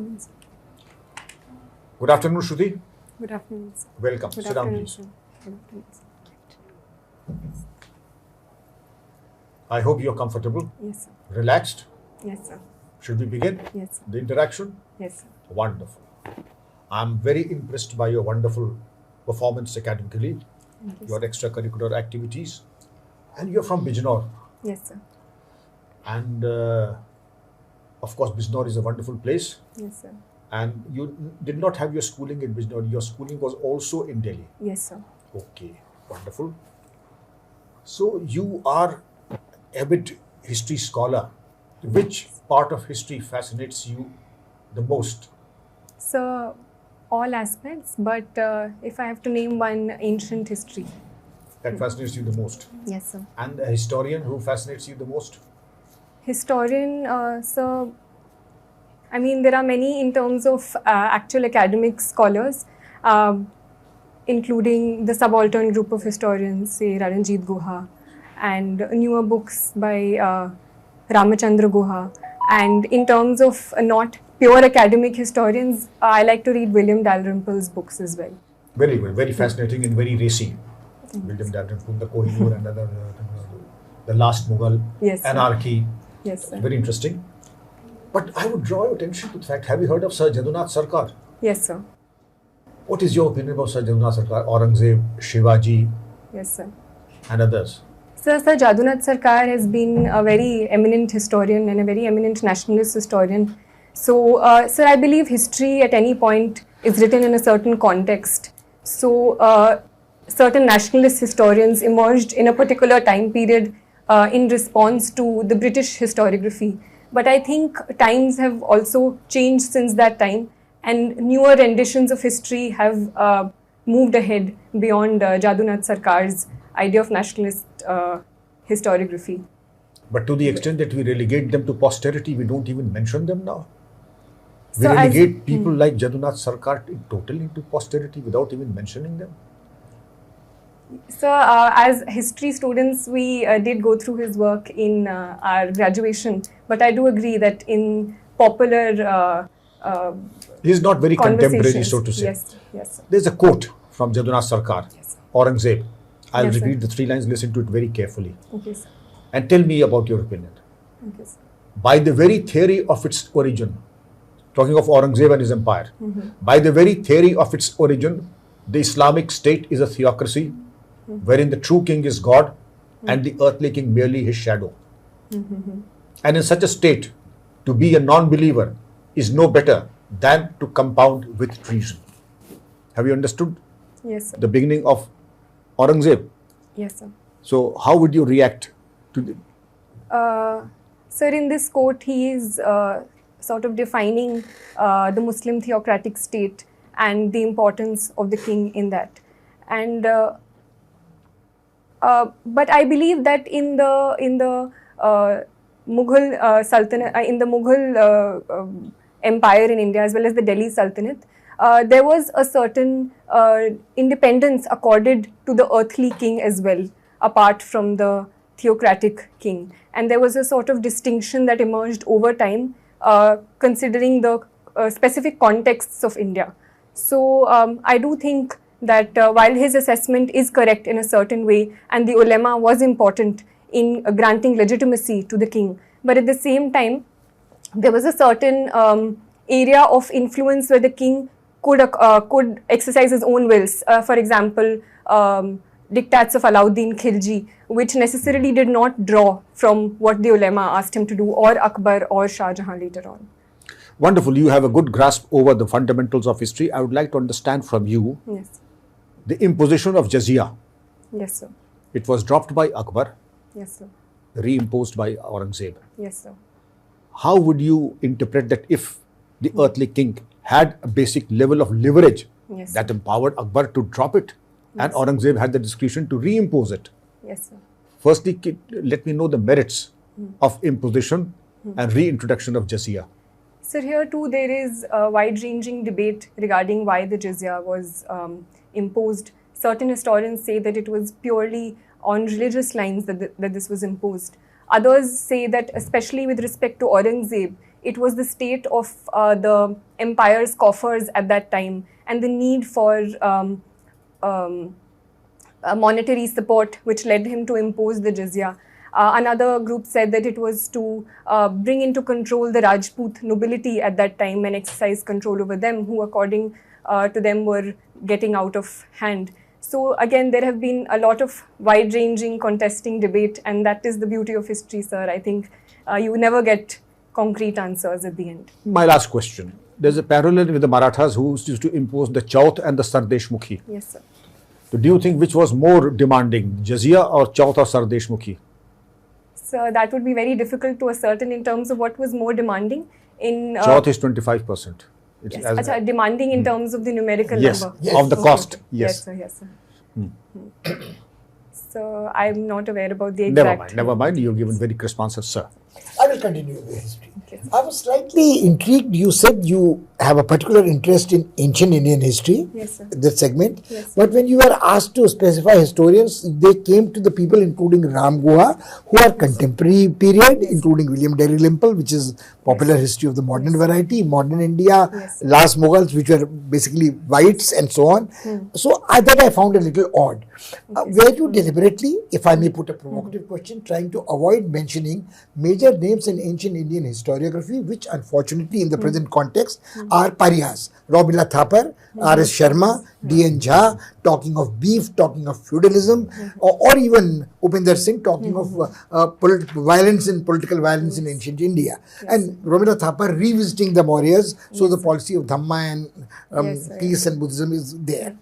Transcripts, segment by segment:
Come in, sir. Good afternoon, Shruti. Good afternoon, sir. Welcome. Good Sit down, afternoon, please. sir. Good afternoon, sir. I hope you're comfortable, Yes, sir. relaxed. Yes, sir. Should we begin Yes, sir. the interaction? Yes, sir. Wonderful. I'm very impressed by your wonderful performance academically, Thank you, your sir. extracurricular activities, and you're from Bijnor. Yes, sir. And of course, Bijnor is a wonderful place. Yes, sir. And you did not have your schooling in Bijnor. Your schooling was also in Delhi. Yes, sir. Okay, wonderful. So you are avid history scholar. Which part of history fascinates you the most? So, all aspects, but if I have to name one, ancient history. That fascinates you the most? Yes, sir. And a historian who fascinates you the most? Historian, so I mean, there are many in terms of actual academic scholars, including the subaltern group of historians, say Raranjit Guha, and newer books by Ramachandra Guha. And in terms of not pure academic historians, I like to read William Dalrymple's books as well. Very good, very fascinating and very racy. William Dalrymple, the Kohinoor and other, the Last Mughal, Yes, sir. Anarchy. Yes, sir. Very interesting. But I would draw your attention to the fact, have you heard of Sir Jadunath Sarkar? Yes, sir. What is your opinion about Sir Jadunath Sarkar, Aurangzeb, Shivaji, Yes, sir. and others? Sir Jadunath Sarkar has been a very eminent historian and a very eminent nationalist historian. So, sir, I believe history at any point is written in a certain context. So, certain nationalist historians emerged in a particular time period in response to the British historiography. But I think times have also changed since that time, and newer renditions of history have moved ahead beyond Jadunath Sarkar's idea of nationalist historiography. But to the extent that we relegate them to posterity, we don't even mention them now. We So as- relegate people like Jadunath Sarkar totally into posterity without even mentioning them. So, as history students, we did go through his work in our graduation, but I do agree that in popular He is not very contemporary, conversations, so to say. yes, yes, sir. There's a quote from Jadunath Sarkar, Yes, sir. Aurangzeb. I'll Yes, sir. repeat the 3 lines, listen to it very carefully. Okay, sir. And tell me about your opinion. Okay, sir. By the very theory of its origin, talking of Aurangzeb and his empire, by the very theory of its origin, the Islamic state is a theocracy wherein the true king is God and the earthly king merely his shadow. And in such a state, to be a non-believer is no better than to compound with treason. Have you understood Yes, sir. the beginning of Aurangzeb? Yes, sir. So how would you react to the... Sir, in this quote, he is sort of defining the Muslim theocratic state and the importance of the king in that. And but I believe that in the Mughal Sultanate, in the Mughal empire in India, as well as the Delhi Sultanate, there was a certain independence accorded to the earthly king as well, apart from the theocratic king. And there was a sort of distinction that emerged over time, considering the specific contexts of India. So I do think that while his assessment is correct in a certain way, and the ulema was important in granting legitimacy to the king, but at the same time, there was a certain area of influence where the king could exercise his own wills. For example, diktats of Alauddin Khilji, which necessarily did not draw from what the ulema asked him to do, or Akbar or Shah Jahan later on. Wonderful. You have a good grasp over the fundamentals of history. I would like to understand from you Yes. the imposition of jizya. Yes, sir. It was dropped by Akbar, Yes, sir. reimposed by Aurangzeb. Yes, sir. How would you interpret that if the earthly king had a basic level of leverage Yes. that empowered Akbar to drop it, and Aurangzeb had the discretion to reimpose it? Yes, sir. Firstly, let me know the merits of imposition and reintroduction of jizya. Sir, here too there is a wide-ranging debate regarding why the jizya was imposed. Certain historians say that it was purely on religious lines that this was imposed. Others say that, especially with respect to Aurangzeb, it was the state of the empire's coffers at that time and the need for monetary support, which led him to impose the jizya. Another group said that it was to bring into control the Rajput nobility at that time and exercise control over them, who according to them were getting out of hand. So again, there have been a lot of wide-ranging contesting debate, and that is the beauty of history, sir. I think you never get concrete answers at the end. My last question. There's a parallel with the Marathas who used to impose the Chaut and the Sardeshmukhi. Yes, sir. So do you think which was more demanding, jizya or Chaut or Sardeshmukhi? So that would be very difficult to ascertain in terms of what was more demanding. In Chaut is 25%. It's yes. Demanding in terms of the numerical number. Yes, of the cost. Yes. Yes, sir. So I'm not aware about the exact. Never mind. You've given very crisp answers, sir. I will continue with the history. I was slightly intrigued. You said you have a particular interest in ancient Indian history, yes, sir. This segment. Yes, but when you were asked to specify historians, they came to the people including Ram Guha, who are contemporary period, including William Dalrymple, which is popular history of the modern variety, modern India, last Mughals, which were basically whites and so on. So that I found a little odd. Were you deliberately, if I may put a provocative question, trying to avoid mentioning major names in ancient Indian historiography, which unfortunately in the present context are pariahs? Robila Thapar, R.S. Sharma, D.N. Jha, talking of beef, talking of feudalism, or even Upinder Singh talking of violence and political violence in ancient India. And Robila Thapar revisiting the Mauryas, so the policy of Dhamma and peace and Buddhism is there.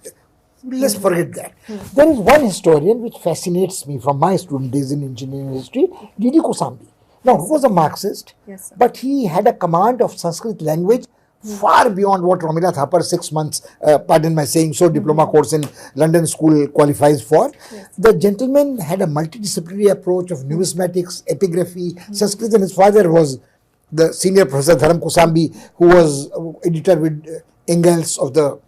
Let's forget that. There is one historian which fascinates me from my student days in ancient Indian history, D.D. Kosambi. Now, he was a Marxist, but he had a command of Sanskrit language far beyond what Romila Thapar 6 months, pardon my saying so, diploma course in London school qualifies for. The gentleman had a multidisciplinary approach of numismatics, epigraphy, Sanskrit, and his father was the senior professor Dharam Kosambi, who was editor with Engels of the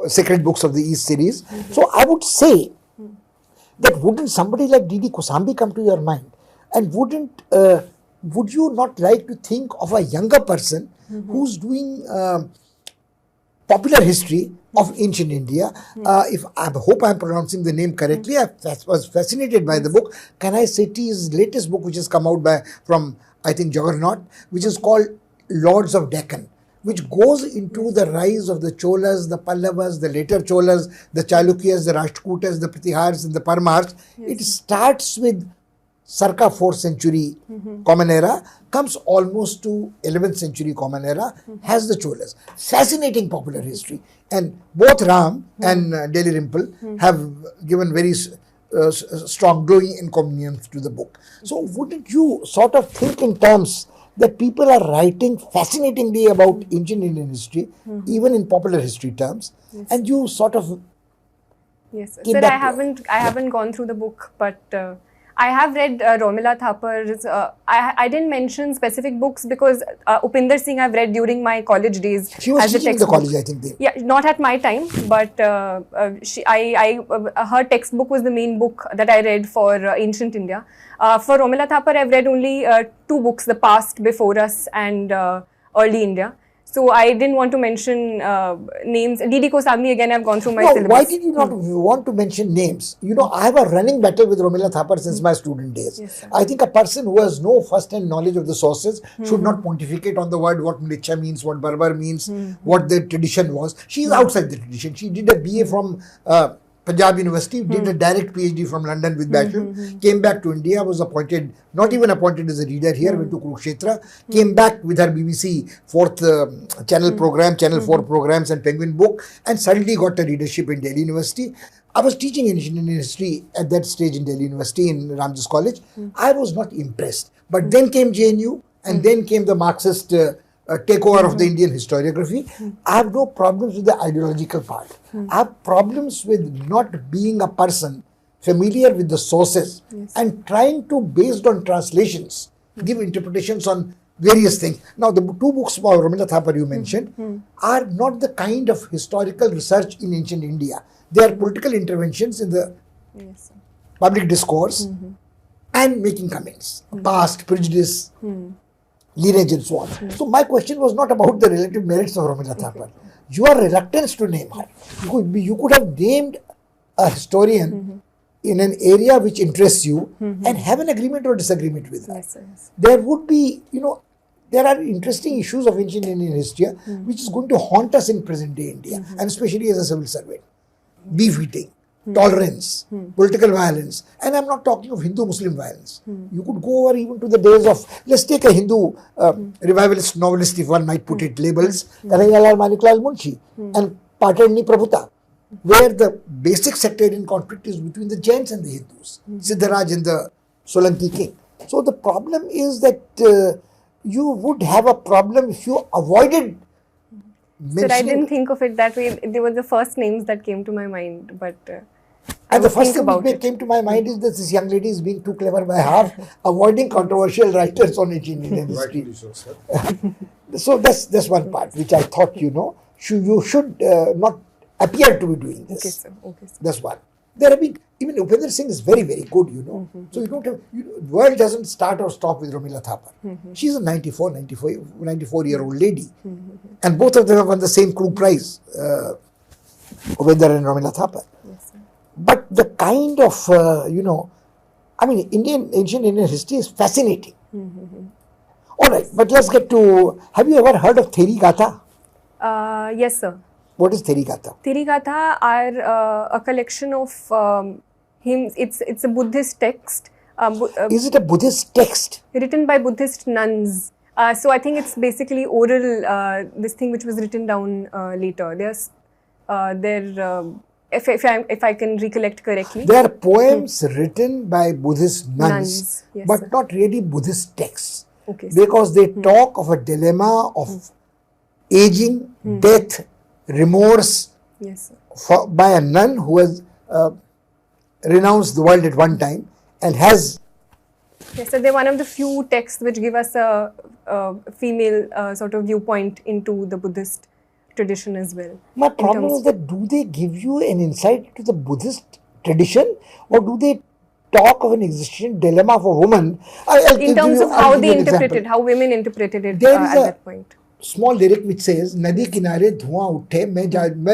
Sacred Books of the East series. So I would say that wouldn't somebody like D.D. Kosambi come to your mind? And would you not like to think of a younger person who's doing popular history of ancient India? If I hope I'm pronouncing the name correctly, I was fascinated by the book. Kanai Sethi's latest book, which has come out from I think Juggernaut, which is called Lords of Deccan, which goes into the rise of the Cholas, the Pallavas, the later Cholas, the Chalukyas, the Rashtrakutas, the Pratihars, and the Parmars. It starts with circa 4th century Common Era, comes almost to 11th century Common Era, has the Cholas. Fascinating popular history. And both Ram and Dalrymple have given very strong glowing encomiums to the book. So wouldn't you sort of think in terms that people are writing fascinatingly about ancient Indian history, even in popular history terms, and you sort of... Yes, sir, I haven't gone through the book, but I have read Romila Thapar's. I didn't mention specific books because Upinder Singh I've read during my college days. She was teaching in the college, I think. Yeah, not at my time, but her textbook was the main book that I read for ancient India. For Romila Thapar, I've read only 2 books, The Past, Before Us, and Early India. So I didn't want to mention names. D.D. Kosambi, again, I've gone through my syllabus. Why did you not want to mention names? You know, I have a running battle with Romila Thapar since my student days. Yes, I think a person who has no first-hand knowledge of the sources should not pontificate on the word, what Mricha means, what Berber means, what the tradition was. She is outside the tradition. She did a BA from Punjab University, did a direct PhD from London with bachelor, came back to India, was appointed, not even appointed as a reader here, went to Kurukshetra, came back with her BBC 4th channel program, Channel 4 programs and Penguin book, and suddenly got a readership in Delhi University. I was teaching ancient Indian history at that stage in Delhi University in Ramjas College. I was not impressed. But then came JNU, and then came the Marxist takeover of the Indian historiography. I have no problems with the ideological part. I have problems with not being a person familiar with the sources and trying to, based on translations, give interpretations on various things. Now, the 2 books by Romila Thapar you mentioned are not the kind of historical research in ancient India. They are political interventions in the public discourse and making comments. Past, prejudice, lineage and so on. So my question was not about the relative merits of Ramila Thapar. Your reluctance to name her. You could have named a historian in an area which interests you and have an agreement or disagreement with her. Yes, yes. There would be, there are interesting issues of ancient Indian history which is going to haunt us in present day India, and especially as a civil servant. Beef eating, tolerance, political violence, and I'm not talking of Hindu-Muslim violence. You could go over even to the days of, let's take a Hindu revivalist novelist, if one might put it, labels, Kanhaiyalal Maniklal Munshi and Patadni Prabhuta, where the basic sectarian conflict is between the Jains and the Hindus, Siddharaj and the Solanki king. So the problem is that you would have a problem if you avoided Sir, I didn't think of it that way. They were the first names that came to my mind, but and the first thing that came to my mind is that this young lady is being too clever by half, avoiding controversial writers on ancient Indian history. So that's one part which I thought, you should not appear to be doing this. Okay, sir. Okay, sir. That's one. There have been, even Upendra Singh is very, very good, So you don't have, the world doesn't start or stop with Ramila Thapar. She's a 94-year-old lady. And both of them have won the same Krug Prize, Upendra and Ramila Thapar. Yes, sir. But the kind of, ancient Indian history is fascinating. All right, but let's get to, have you ever heard of Theri Gatha? Yes, sir. What is Theri Gatha? Theri Gatha are a collection of hymns. It's a Buddhist text. Is it a Buddhist text? Written by Buddhist nuns. So I think it's basically oral, this thing which was written down later. If I can recollect correctly. They are poems written by Buddhist nuns, yes, but sir. not really Buddhist texts. Okay, sir. Because they talk of a dilemma of aging, death, remorse, Yes, sir. by a nun who has renounced the world at one time and has. Yes, so they're one of the few texts which give us a female sort of viewpoint into the Buddhist tradition as well. My problem is that do they give you an insight into the Buddhist tradition, or do they talk of an existential dilemma of a woman? In terms of how they interpreted, how women interpreted it at that point. Small lyric which says, नदी किनारे धुआं उठे मैं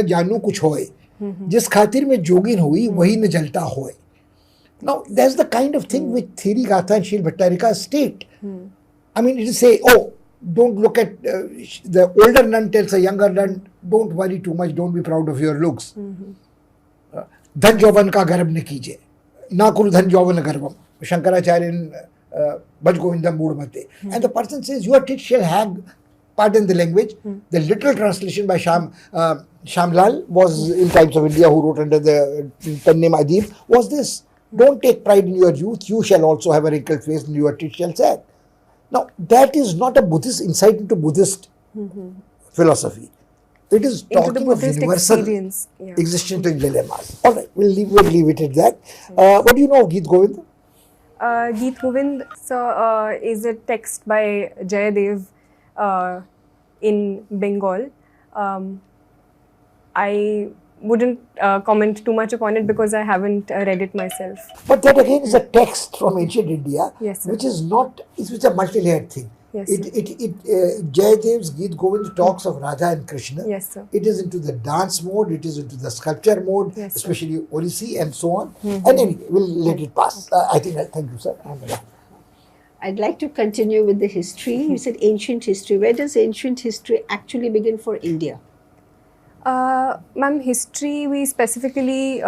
जानू कुछ होए जिस खातिर में जोगिन हुई वही न जलता होए. Now that's the kind of thing which Theri Gatha and Shil Bhattarika state. It is say, don't look at the older nun tells a younger nun, don't worry too much, don't be proud of your looks. धन जौवन का गर्भ न कीजिए, ना कुरु धन जौवन गर्भम. Shankaracharya Bhaj Govindam Mudmate. And the person says, your tit shall hang. Pardon the language. The literal translation by Shamlal was in Times of India, who wrote under the pen name Adib, was this: don't take pride in your youth, you shall also have a wrinkled face and your teeth shall sag. Now, that is not a Buddhist insight into Buddhist philosophy. It is Into the talking of Buddhist universal experience. Yeah. existential dilemmas. All right, we'll leave it at that. What do you know of Geet Govind? Geet Govind is a text by Jayadev in Bengal. I wouldn't comment too much upon it because I haven't read it myself. But that again is a text from ancient India, Yes, sir. which is not, it's a multi-layered thing. Yes, Jayadev's Geet Govind talks of Radha and Krishna. Yes, sir. It is into the dance mode, it is into the sculpture mode, Yes, sir. especially Odissi and so on. And anyway, we'll let it pass. Thank you, sir. I'd like to continue with the history. You said ancient history. Where does ancient history actually begin for India? Ma'am, history we specifically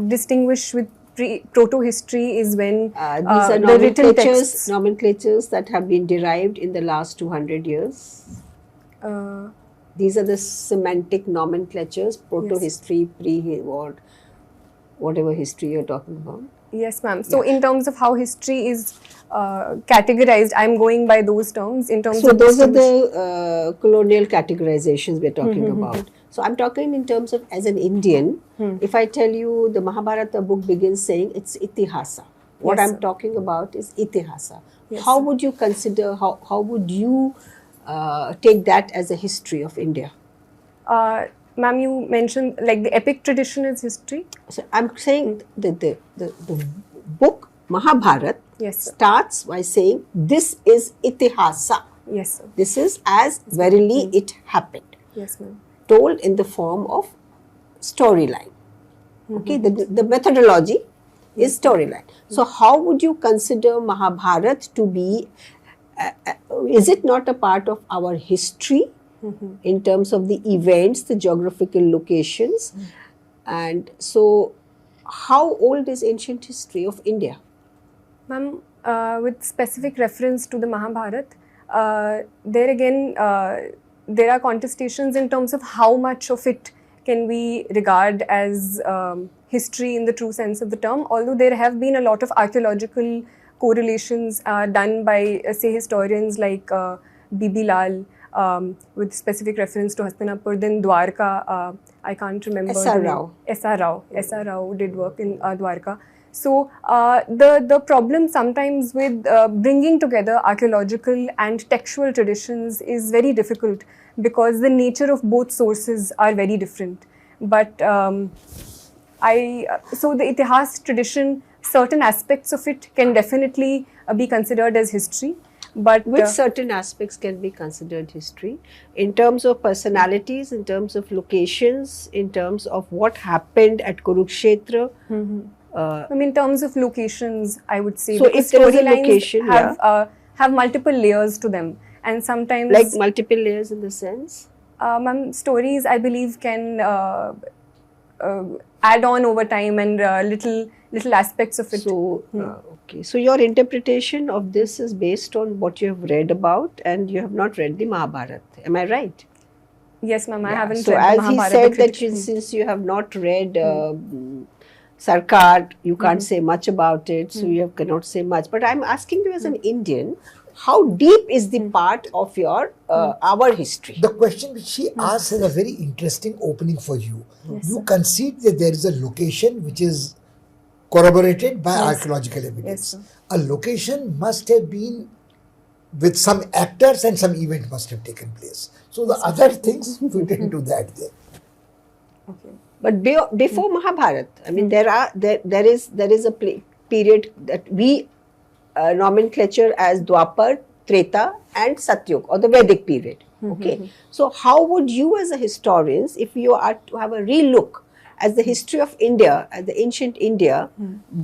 distinguish with proto-history is when These are the written texts. nomenclatures that have been derived in the last 200 years. These are the semantic nomenclatures, proto-history, pre-war, whatever history you're talking about. Yes, ma'am. So, in terms of how history is categorized, I'm going by those terms. In terms So of those are the colonial categorizations we're talking about. So I'm talking in terms of as an Indian. If I tell you the Mahabharata book begins saying it's itihasa, what Yes, I'm sir. talking about is itihasa. Yes, How sir. would you consider? How would you take that as a history of India? Ma'am, you mentioned like the epic tradition is history. So I'm saying the book Mahabharata Yes, sir. starts by saying, this is itihasa. Yes, sir. This is as verily it happened, Yes, ma'am. told in the form of storyline. Okay, the methodology is storyline. So how would you consider Mahabharata to be, is it not a part of our history in terms of the events, the geographical locations? And so how old is ancient history of India? Ma'am, with specific reference to the Mahabharata, there again, there are contestations in terms of how much of it can we regard as history in the true sense of the term, although there have been a lot of archaeological correlations done by, say, historians like Bibi Lal, with specific reference to Hastinapur, then Dwarka, I can't remember. S.R. Rao. S.R. Rao. S.R. Rao did work in Dwarka. So the problem sometimes with bringing together archaeological and textual traditions is very difficult because the nature of both sources are very different. But so the Itihas tradition, certain aspects of it can definitely be considered as history. But which certain aspects can be considered history in terms of personalities, in terms of locations, in terms of what happened at Kurukshetra? in terms of locations, I would say. So if there is a location, have multiple layers to them, and sometimes like multiple layers in the sense. Stories, I believe, can add on over time and little aspects of it. So okay, so your interpretation of this is based on what you have read about, and you have not read the Mahabharata. Am I right? Yes, ma'am. I haven't so read as the Mahabharata. he said that since you have not read Sarkar, you can't say much about it, so you cannot say much. But I'm asking you as an Indian, how deep is the part of your our history? The question which she asks is a very interesting opening for you. Yes, You sir. concede that there is a location which is corroborated by archaeological evidence. Yes, sir. A location must have been with some actors and some event must have taken place. So the other things fit into that there. Okay. But before Mahabharata, I mean, there is a period that we nomenclature as Dwapar, Treta, and Satyug, or the Vedic period. Okay, so how would you, as a historian, if you are to have a relook as the history of India, as the ancient India,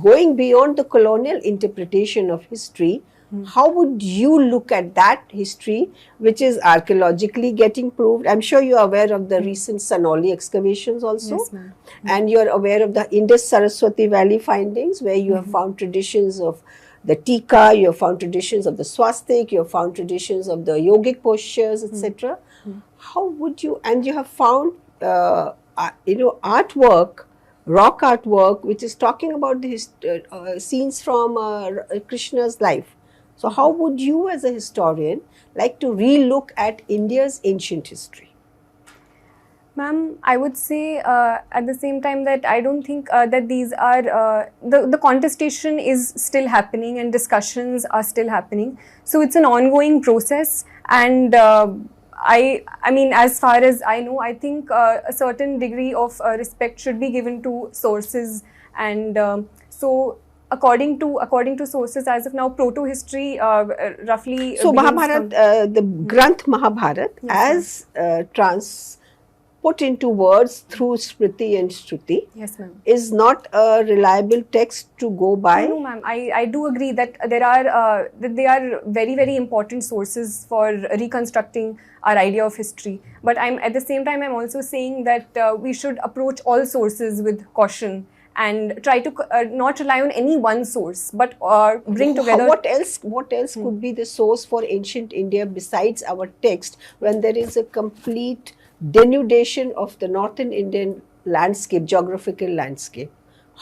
going beyond the colonial interpretation of history, how would you look at that history, which is archaeologically getting proved? I'm sure you are aware of the recent Sanoli excavations also. Yes, ma'am. And you're aware of the Indus-Saraswati Valley findings, where you have found traditions of the Tika, you have found traditions of the swastik, you have found traditions of the yogic postures, etc. How would you, and you have found, artwork, rock artwork, which is talking about the scenes from Krishna's life. So how would you, as a historian, like to relook at India's ancient history? Ma'am, I would say at the same time that I don't think that these are, the contestation is still happening and discussions are still happening. So it's an ongoing process, and I mean, as far as I know, I think a certain degree of respect should be given to sources, and so according to sources as of now, proto-history roughly. So Mahabharata, the Granth Mahabharata, Yes, as put into words through Smriti and Shruti, Yes, ma'am. is not a reliable text to go by. No, ma'am. I do agree that there are that they are very, very important sources for reconstructing our idea of history. But at the same time I'm also saying that we should approach all sources with caution and try to not rely on any one source, but bring together. What else could be the source for ancient India besides our text, when there is a complete denudation of the northern Indian landscape, geographical landscape?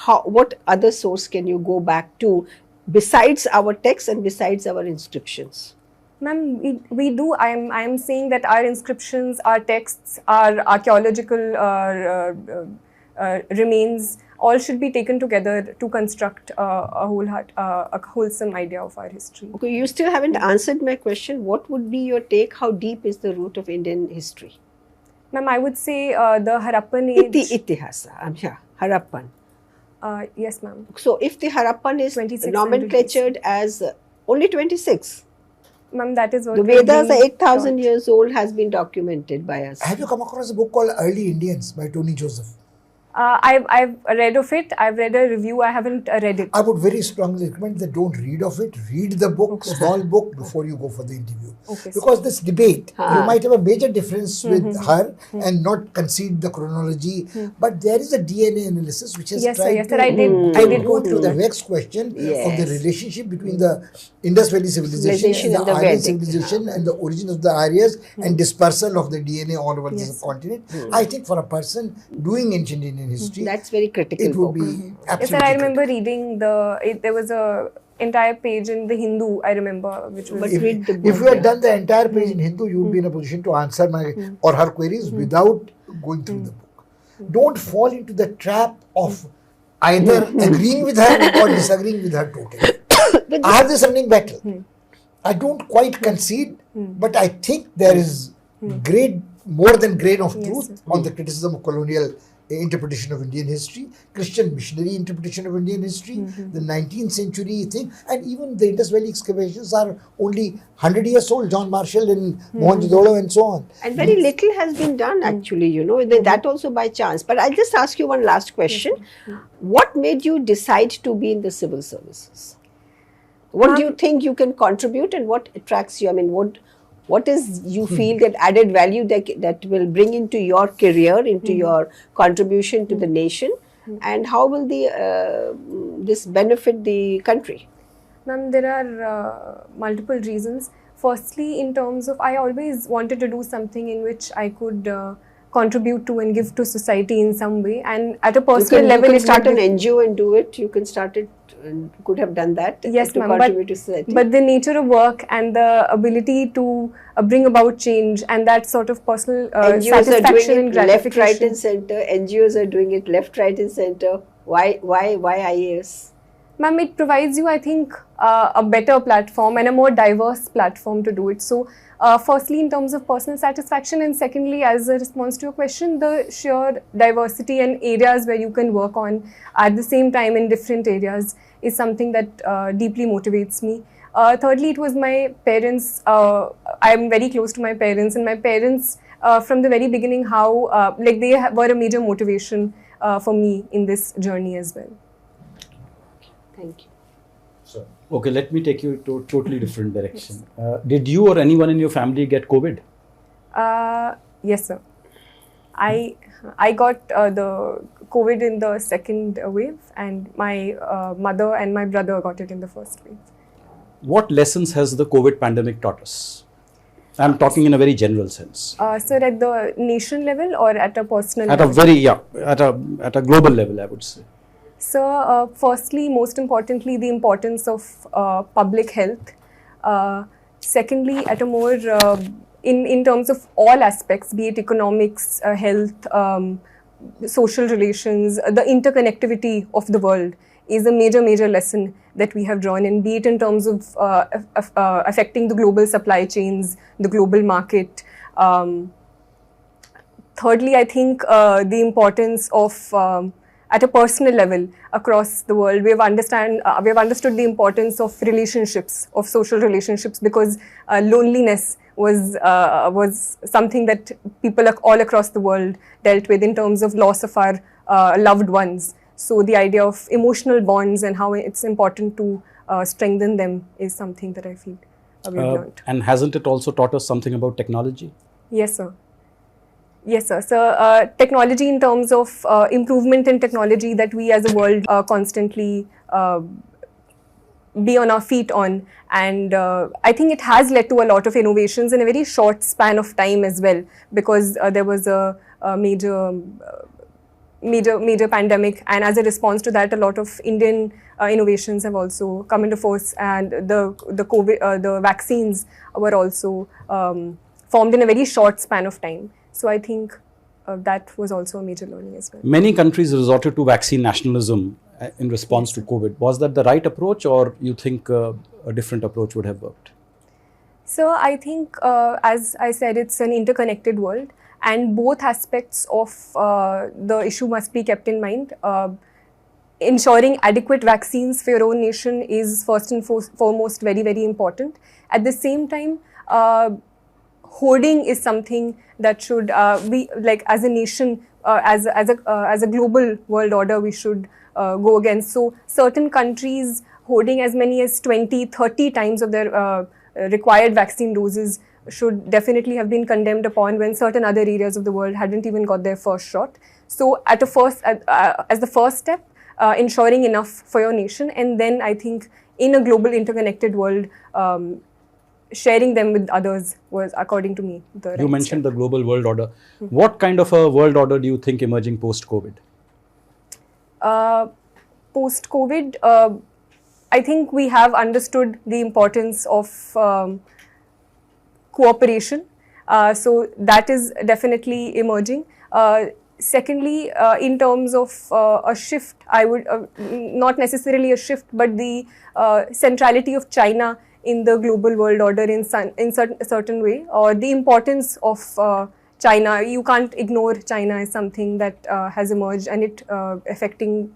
What other source can you go back to besides our text and besides our inscriptions? Ma'am, we do. I am saying that our inscriptions, our texts, our archaeological remains, all should be taken together to construct a wholesome idea of our history. Okay, you still haven't answered my question. What would be your take? How deep is the root of Indian history? Ma'am, I would say the Harappan age. Itihasa, Harappan. Yes, ma'am. So if the Harappan is 2600 nomenclatured as only 26, Ma'am, that is what the we are Vedas are being 8,000 taught. years old, has been documented by us. Have you come across a book called Early Indians by Tony Joseph? I've read of it. I've read a review. I haven't read it. I would very strongly recommend that don't read of it. Read the book, Okay. small book, before you go for the interview. Okay, Because this debate, you Ah. might have a major difference with her and not concede the chronology, but there is a DNA analysis which has Yes, sir. tried Yes, to sir. I did go go to through the that. next question of the Yes. relationship between the Indus Valley civilization Civilization and the and the Aryan Vedic. civilization and the origin of the Aryas and dispersal of the DNA all over the Yes. subcontinent. I think for a person doing ancient Indian history, That's very critical it would book. be Yes, absolutely sir. I remember critical. reading there was a entire page in the Hindu. I remember, which was But If, read the if book, you had yeah. done the entire page in Hindu, you would be in a position to answer my or her queries without going through the book. Don't fall into the trap of either agreeing with her or disagreeing with her totally. I have this running battle. I don't quite concede, but I think there is more than grain of truth sir. on the criticism of colonial interpretation of Indian history, Christian missionary interpretation of Indian history, the 19th century thing, and even the Indus Valley excavations are only 100 years old, John Marshall in Mohenjo-daro and so on. And very little has been done actually, that also by chance. But I'll just ask you one last question. What made you decide to be in the civil services? What do you think you can contribute and what attracts you? I mean, what is you feel that added value that will bring into your career, into your contribution to the nation, and how will this benefit the country? Ma'am, there are multiple reasons. Firstly, in terms of, I always wanted to do something in which I could contribute to and give to society in some way. And at a personal level, you can it start would an be- NGO and do it. You can start it, could have done that Yes, to ma'am. contribute to society. But the nature of work and the ability to bring about change and that sort of personal NGOs are satisfaction doing and it left, right, gratification. and center. NGOs are doing it left, right, and center. Why IAS? Ma'am, it provides you, I think, a better platform and a more diverse platform to do it. So, firstly, in terms of personal satisfaction, and secondly, as a response to your question, the sheer diversity and areas where you can work on at the same time in different areas is something that deeply motivates me. Thirdly, it was my parents. I am very close to my parents, and my parents, from the very beginning, how they were a major motivation for me in this journey as well. Thank you. So, Okay, let me take you to a totally different direction. Did you or anyone in your family get COVID? Yes, sir. I got the COVID in the second wave, and my mother and my brother got it in the first wave. What lessons has the COVID pandemic taught us? I'm talking in a very general sense. Sir, at the nation level or at a personal At a level? very, at a global level, I would say. So, firstly, most importantly, the importance of public health. Secondly, at a more in terms of all aspects, be it economics, health, social relations, the interconnectivity of the world is a major lesson that we have drawn in, be it in terms of affecting the global supply chains, the global market. Thirdly, I think the importance of at a personal level across the world, we have understood the importance of relationships, of social relationships, because loneliness was something that people all across the world dealt with in terms of loss of our loved ones. So the idea of emotional bonds and how it's important to strengthen them is something that I feel we've learned. And hasn't it also taught us something about technology? Yes, sir. Yes, sir. So, technology in terms of improvement in technology that we as a world constantly be on our feet on, and I think it has led to a lot of innovations in a very short span of time as well, because there was a major pandemic, and as a response to that, a lot of Indian innovations have also come into force, and the COVID the vaccines were also formed in a very short span of time. So I think that was also a major learning as well. Many countries resorted to vaccine nationalism in response to COVID. Was that the right approach, or you think a different approach would have worked? So I think, as I said, it's an interconnected world, and both aspects of the issue must be kept in mind. ensuring adequate vaccines for your own nation is first and foremost very, very important. At the same time, hoarding is something that should we, like, as a nation, as a global world order, we should go against. So certain countries hoarding as many as 20-30 times of their required vaccine doses should definitely have been condemned upon, when certain other areas of the world hadn't even got their first shot. So as the first step, ensuring enough for your nation, and then I think in a global interconnected world, sharing them with others was, according to me, the right You mentioned step. the global world order. What kind of a world order do you think emerging post-COVID? Post-COVID, I think we have understood the importance of cooperation. So that is definitely emerging. Secondly, in terms of a shift, I would not necessarily a shift, but the centrality of China in the global world order in certain way, or the importance of China. You can't ignore China as something that has emerged, and it affecting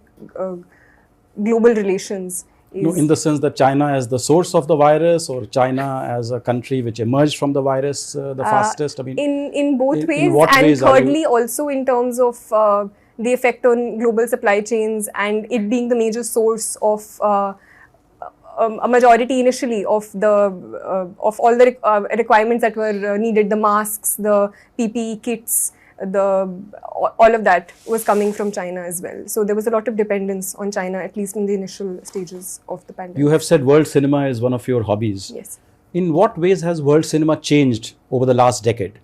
global relations. No, in the sense that China as the source of the virus, or China as a country which emerged from the virus the fastest? I mean, in both ways, in what and ways are you- thirdly, also in terms of the effect on global supply chains, and it being the major source of a majority initially of all the requirements that were needed, the masks, the PPE kits, all of that was coming from China as well. So there was a lot of dependence on China, at least in the initial stages of the pandemic. You have said world cinema is one of your hobbies. Yes. In what ways has world cinema changed over the last decade?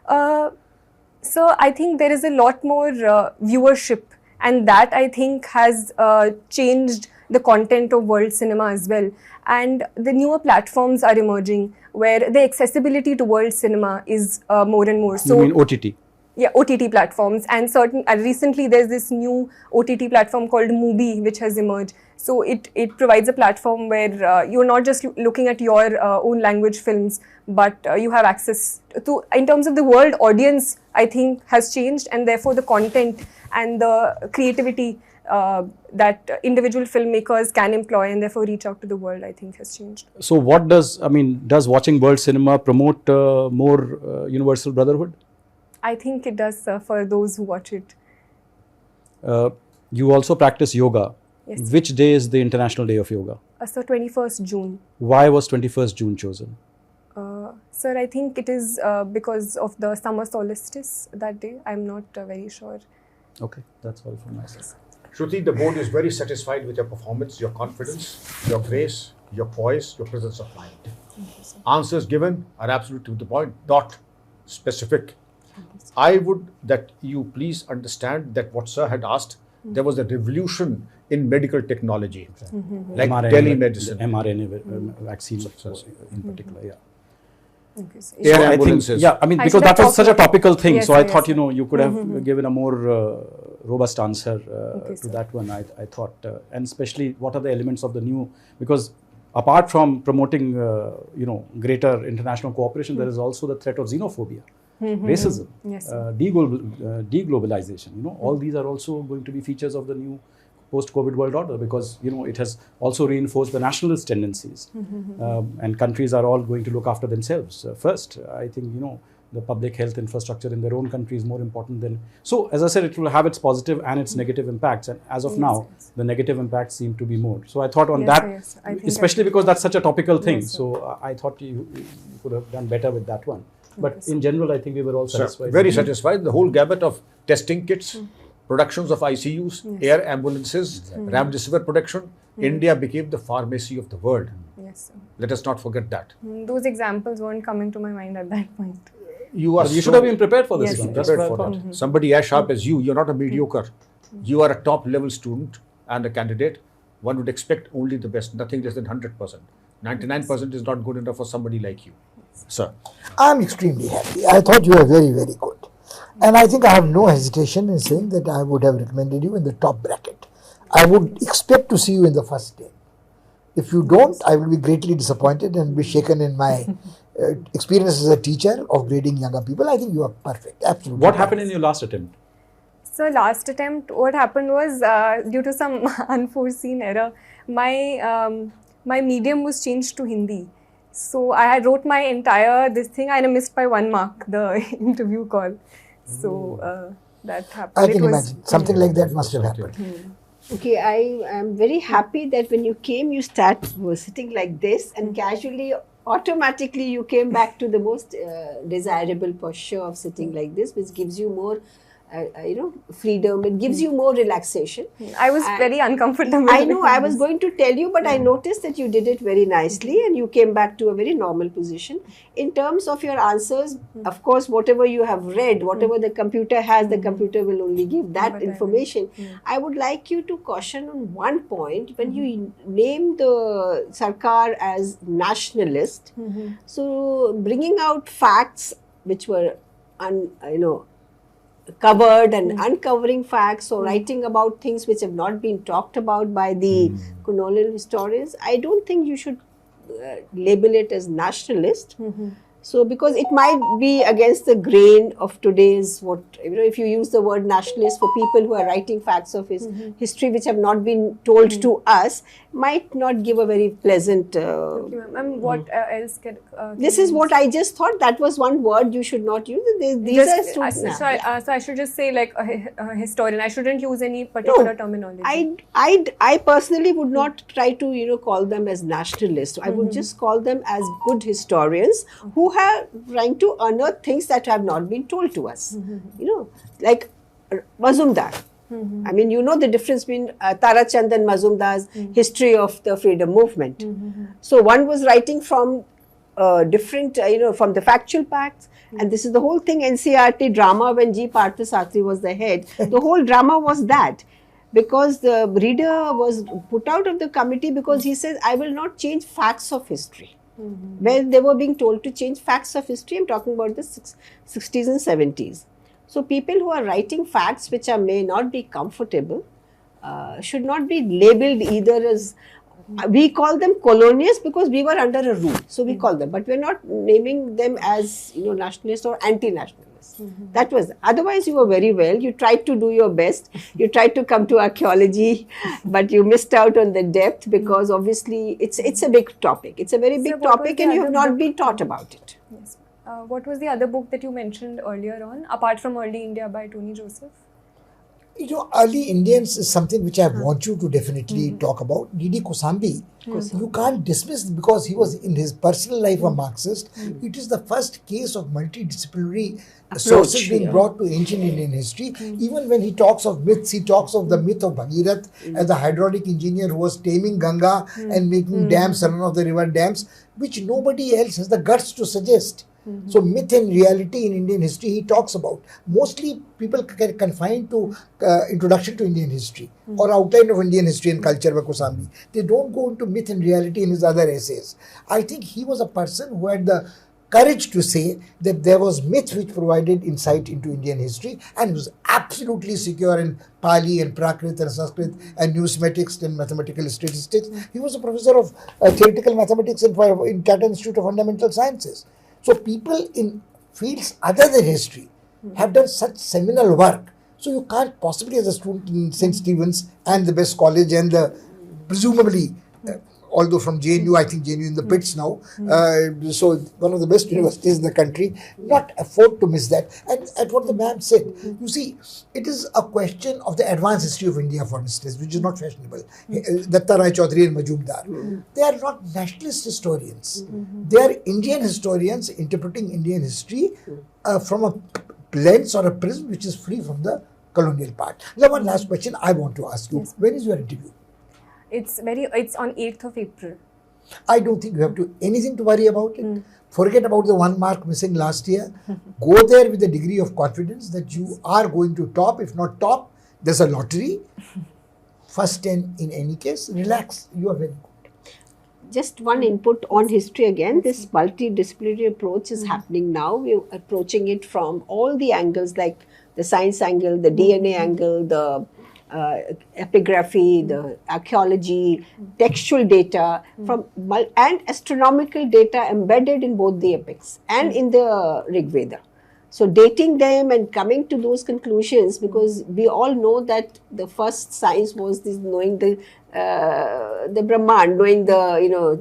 So I think there is a lot more viewership, and that I think has changed the content of world cinema as well. And the newer platforms are emerging where the accessibility to world cinema is more and more. You mean OTT? Yeah, OTT platforms, and recently there's this new OTT platform called Mubi which has emerged. So it provides a platform where you're not just looking at your own language films, but you have access to, in terms of the world audience, I think has changed, and therefore the content and the creativity that individual filmmakers can employ and therefore reach out to the world, I think has changed. So what does watching world cinema promote more universal brotherhood? I think it does for those who watch it. You also practice yoga. Yes. Which day is the International Day of Yoga? So 21st June. Why was 21st June chosen? Sir, I think it is because of the summer solstice that day. I'm not very sure. Okay, that's all from my side. Shruti, the board is very satisfied with your performance, your confidence, your grace, your poise, your presence of mind. Answers given are absolutely to the point, not specific. I would that you please understand that what sir had asked, there was a revolution in medical technology, like telemedicine. mRNA vaccine in particular, yeah. Okay, so Air So I think, ambulances. yeah, I mean, I because should have that was such a talked- topical thing, Yes, so I yes, thought, yes. you could have given a more robust answer to sir. that one, I thought. And especially, what are the elements of the new, because apart from promoting, greater international cooperation, there is also the threat of xenophobia, racism, Yes, deglobalization, all these are also going to be features of the new post-COVID world order, because it has also reinforced the nationalist tendencies, and countries are all going to look after themselves first. I think the public health infrastructure in their own country is more important than. So as I said, it will have its positive and its negative impacts, and as of Yes, now, yes. the negative impacts seem to be more. So I thought on Yes, that, yes. I think especially that- because that's such a topical thing. Yes, sir. So I thought you could have done better with that one. But in general, I think we were all Sir, satisfied. very satisfied. The whole gamut of testing kits, productions of ICUs, air ambulances, remdesivir production. India became the pharmacy of the world. Yes, sir. Let us not forget that. Those examples weren't coming to my mind at that point. You are But you so should have been prepared for this Yes, one. yes. That's what I prepared for thought. that. Somebody as sharp as you're not a mediocre. You are a top level student and a candidate. One would expect only the best, nothing less than 100%. 99% is not good enough for somebody like you. Sir. I'm extremely happy. I thought you were very, very good. And I think I have no hesitation in saying that I would have recommended you in the top bracket. I would expect to see you in the first day. If you don't, I will be greatly disappointed and be shaken in my experience as a teacher of grading younger people. I think you are perfect. Absolutely. What happened in perfect. your last attempt? So last attempt, what happened was due to some unforeseen error, my medium was changed to Hindi. So I had wrote my entire this thing and I missed by 1 mark the interview call. So that happened. I can imagine something like that must have happened. Okay, I am very happy that when you came, you were sitting like this, and casually, automatically, you came back to the most desirable posture of sitting like this, which gives you more, freedom. It gives you more relaxation. I was very uncomfortable. I know. I was going to tell you, but I noticed that you did it very nicely, and you came back to a very normal position. In terms of your answers, of course, whatever you have read, whatever the computer has, the computer will only give that information. I would like you to caution on one point when you name the Sarkar as nationalist. So bringing out facts which were covered and uncovering facts or writing about things which have not been talked about by the colonial historians, I don't think you should label it as nationalist. So because it might be against the grain of today's if you use the word nationalist for people who are writing facts of his history which have not been told to us, might not give a very pleasant what else can this is what I just thought. That was one word you should not use. These are so I should just say like a historian. I shouldn't use any particular terminology. I personally would not try to call them as nationalists. I would just call them as good historians who are trying to unearth things that have not been told to us. Like Mazumdar. I mean, the difference between Tarachand and Mazumdar's history of the freedom movement. So one was writing from different, from the factual facts, and this is the whole thing. NCRT drama when G. Parthasatri was the head, the whole drama was that. Because the reader was put out of the committee because he says, I will not change facts of history. When they were being told to change facts of history, I'm talking about the 60s and 70s. So people who are writing facts which may not be comfortable should not be labeled either as, we call them colonialists because we were under a rule. So we call them, but we're not naming them as nationalists or anti-nationalists. That was, otherwise you were very well, you tried to do your best, you tried to come to archaeology, but you missed out on the depth because obviously it's a big topic. It's a very big topic and you have not been taught about it. Yes. What was the other book that you mentioned earlier on, apart from Early India by Tony Joseph? Early Indians is something which I want you to definitely talk about. D.D. Kosambi, you can't dismiss because he was in his personal life a Marxist. It is the first case of multidisciplinary sources being brought to ancient Indian history. Even when he talks of myths, he talks of the myth of Bhagirath as the hydraulic engineer who was taming Ganga and making dams, run of the river dams, which nobody else has the guts to suggest. So myth and reality in Indian history he talks about. Mostly people get confined to introduction to Indian history or outline of Indian history and culture by Kosambi. They don't go into myth and reality in his other essays. I think he was a person who had the courage to say that there was myth which provided insight into Indian history, and he was absolutely secure in Pali and Prakrit and Sanskrit and numismatics and mathematical statistics. He was a professor of theoretical mathematics in Tata Institute of Fundamental Sciences. So people in fields other than history have done such seminal work. So you can't possibly, as a student in St. Stephen's and the best college and the presumably, although from JNU, I think JNU in the pits now, so one of the best universities in the country, not afford to miss that. And at what the ma'am said, you see, it is a question of the advanced history of India, for instance, which is not fashionable. Datta Rai Chaudhary and Majumdar. They are not nationalist historians. They are Indian historians interpreting Indian history from a lens or a prism which is free from the colonial part. Now, one last question I want to ask you. Yes. When is your interview? It's on 8th of April. I don't think you have anything to worry about it. Forget about the 1 mark missing last year. Go there with a degree of confidence that you are going to top. If not top, there's a lottery. First 10 in any case. Relax. You are very good. Just one input on history again. This multidisciplinary approach is happening now. We're approaching it from all the angles, like the science angle, the DNA angle, the epigraphy, the archaeology, textual data and astronomical data embedded in both the epics and in the Rig Veda. So dating them and coming to those conclusions, because we all know that the first science was this knowing the Brahman, knowing the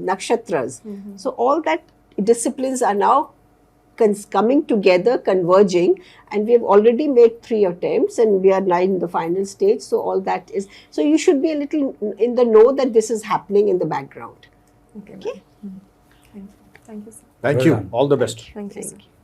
nakshatras. So all that disciplines are now coming together, converging, and we have already made 3 attempts and we are now in the final stage. So all that is, so you should be a little in the know that this is happening in the background. Okay. Okay. Thank you, sir. Thank Well you. done. All the best. Thank you, Thank sir. you.